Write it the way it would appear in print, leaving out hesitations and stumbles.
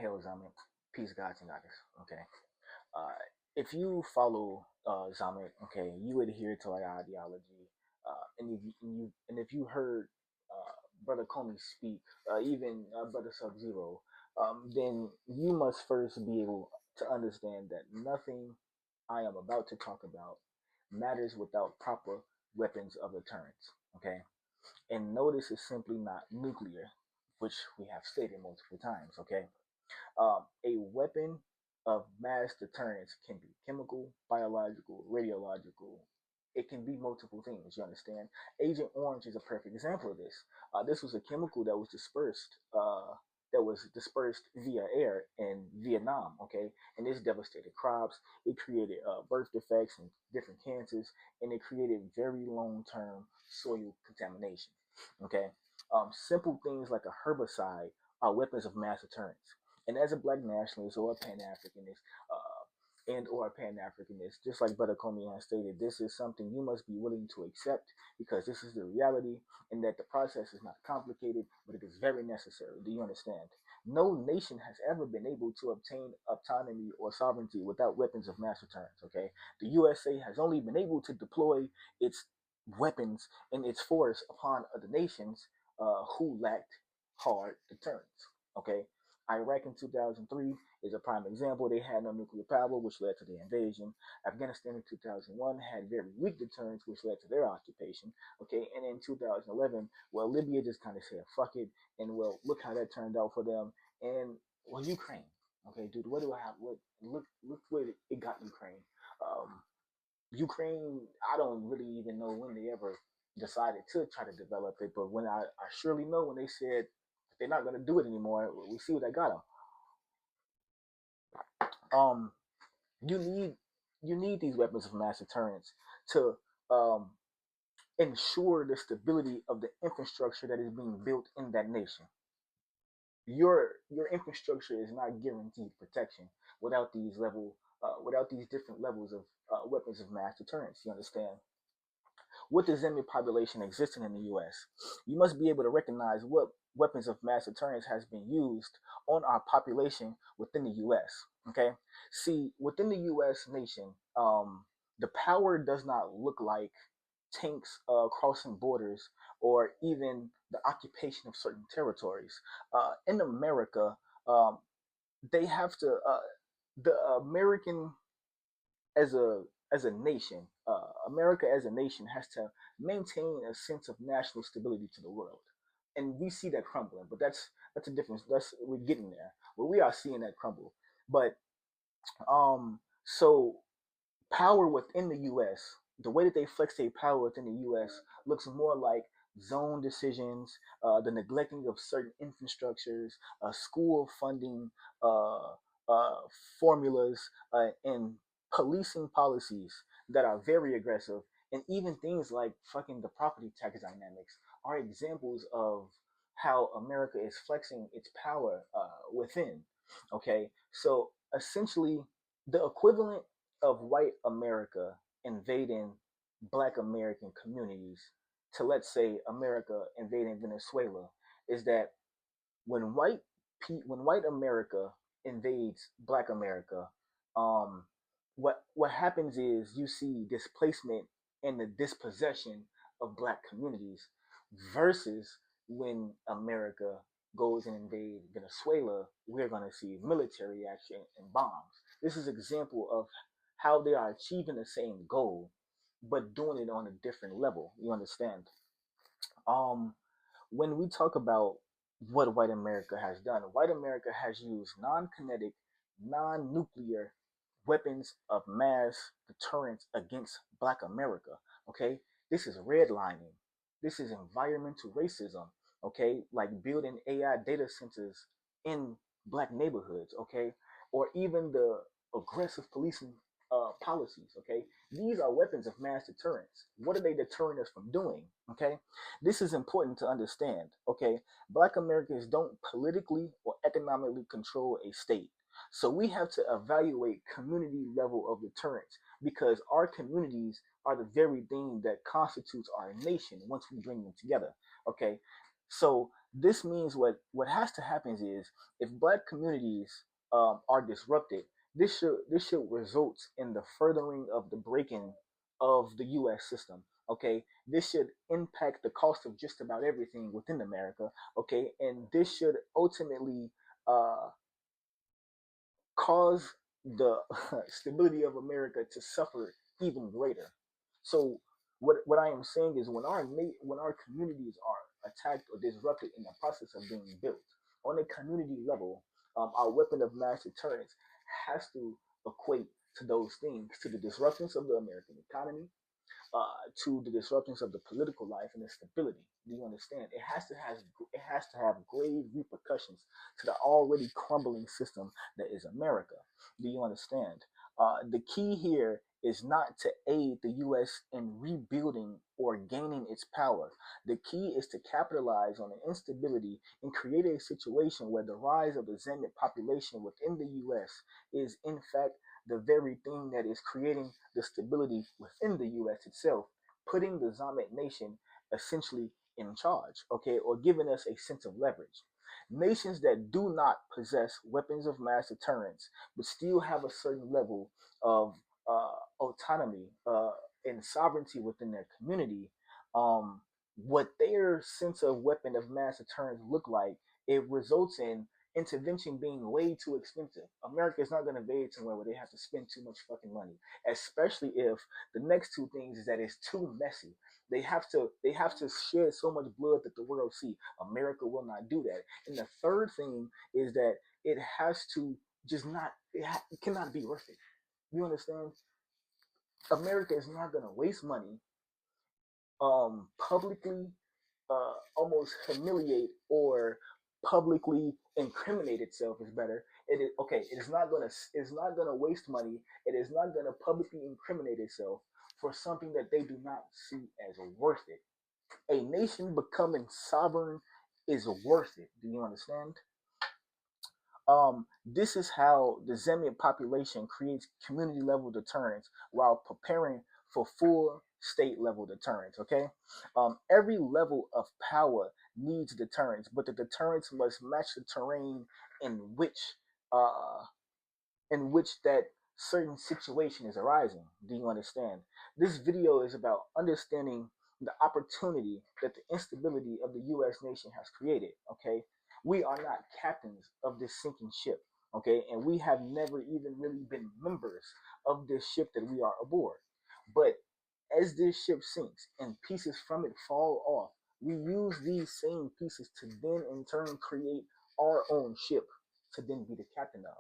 Hail Zamet, peace, gods and goddess. Okay. Uh, if you follow Zamet, okay, you adhere to our ideology, and if you heard Brother Comey speak, even Brother Sub Zero, then you must first be able to understand that nothing I am about to talk about matters without proper weapons of deterrence. Okay, and notice is simply not nuclear, which we have stated multiple times. Okay, a weapon of mass deterrence can be chemical, biological, radiological. It can be multiple things. You understand? Agent Orange is a perfect example of this. This was a chemical that was dispersed. That was dispersed via air in Vietnam, okay, and this devastated crops. It created birth defects and different cancers, and it created very long-term soil contamination. Okay, simple things like a herbicide are weapons of mass deterrence. And as a black nationalist or a Pan Africanist, and or a Pan Africanist, just like Brother Comey has stated, this is something you must be willing to accept because this is the reality, and that the process is not complicated, but it is very necessary. Do you understand? No nation has ever been able to obtain autonomy or sovereignty without weapons of mass deterrence. Okay, the USA has only been able to deploy its weapons and its force upon other nations who lacked hard deterrence. Okay, Iraq in 2003 is a prime example. They had no nuclear power, which led to the invasion. Afghanistan in 2001 had very weak deterrence, which led to their occupation. Okay, and in 2011, well, Libya just kind of said fuck it, and well, look how that turned out for them. And well, Ukraine. Okay, dude, what do I have? What look where it got Ukraine. Ukraine, I don't really even know when they ever decided to try to develop it, but when I surely know when they said they're not going to do it anymore, we see what I got them. Um, you need you need these weapons of mass deterrence to um, ensure the stability of the infrastructure that is being built in that nation. Your infrastructure is not guaranteed protection without these different levels of weapons of mass deterrence. You understand? With the Zimmi population existing in the U.S., you must be able to recognize what weapons of mass deterrence has been used on our population within the U.S. Okay, see, within the U.S. nation, the power does not look like tanks crossing borders or even the occupation of certain territories. In America, um, they have to the American as a nation, America as a nation has to maintain a sense of national stability to the world, and we see that crumbling. But that's a difference. That's we're getting there. Well, we are seeing that crumble. But so power within the U.S., the way that they flex their power within the U.S. looks more like zone decisions, the neglecting of certain infrastructures, school funding uh, uh, formulas, and policing policies that are very aggressive, and even things like fucking the property tax dynamics are examples of how America is flexing its power within. Okay, so essentially, the equivalent of white America invading black American communities to, let's say, America invading Venezuela is that when white America invades black America, um, what happens is you see displacement and the dispossession of black communities versus when America goes and invades Venezuela, we're going to see military action and bombs. This is an example of how they are achieving the same goal, but doing it on a different level. You understand? Um, when we talk about what white America has done, white America has used non kinetic, non nuclear weapons of mass deterrence against black America. Okay, this is redlining, this is environmental racism. Okay, like building AI data centers in black neighborhoods. Okay, or even the aggressive policing policies. Okay, these are weapons of mass deterrence. What are they deterring us from doing? Okay, this is important to understand. Okay, black Americans don't politically or economically control a state. So we have to evaluate community level of deterrence because our communities are the very thing that constitutes our nation once we bring them together. Okay, so This means what has to happen is if black communities are disrupted, this should result in the furthering of the breaking of the U.S. system. Okay, this should impact the cost of just about everything within America. Okay, and this should ultimately uh, cause the stability of America to suffer even greater. So what I am saying is when our communities are attacked or disrupted in the process of being built on a community level, our weapon of mass deterrence has to equate to those things, to the disruptions of the American economy, to the disruptions of the political life and the stability. Do you understand? It has to have grave repercussions to the already crumbling system that is America. Do you understand? The key here is not to aid the U.S. in rebuilding or gaining its power. The key is to capitalize on the instability and create a situation where the rise of the Zenit population within the U.S. is in fact the very thing that is creating the stability within the U.S. itself, putting the Zamet nation essentially in charge, okay, or giving us a sense of leverage. Nations that do not possess weapons of mass deterrence, but still have a certain level of autonomy and sovereignty within their community, um, what their sense of weapon of mass deterrence look like, it results in intervention being way too expensive. America is not going to invade somewhere where they have to spend too much fucking money, especially if the next two things is that it's too messy. They have to shed so much blood that the world see. America will not do that. And the third thing is that it has to just not it cannot be worth it. You understand? America is not going to waste money publicly almost humiliate or publicly incriminate itself is better. It is okay. It is not gonna waste money. It is not gonna publicly incriminate itself for something that they do not see as worth it. A nation becoming sovereign is worth it. Do you understand? This is how the Zambian population creates community level deterrence while preparing for full state level deterrence. Okay, every level of power needs deterrence, but the deterrence must match the terrain in which uh, that certain situation is arising. Do you understand? This video is about understanding the opportunity that the instability of the U.S. nation has created. Okay, we are not captains of this sinking ship. Okay, and we have never even really been members of this ship that we are aboard. But as this ship sinks and pieces from it fall off, we use these same pieces to then in turn create our own ship to then be the captain of.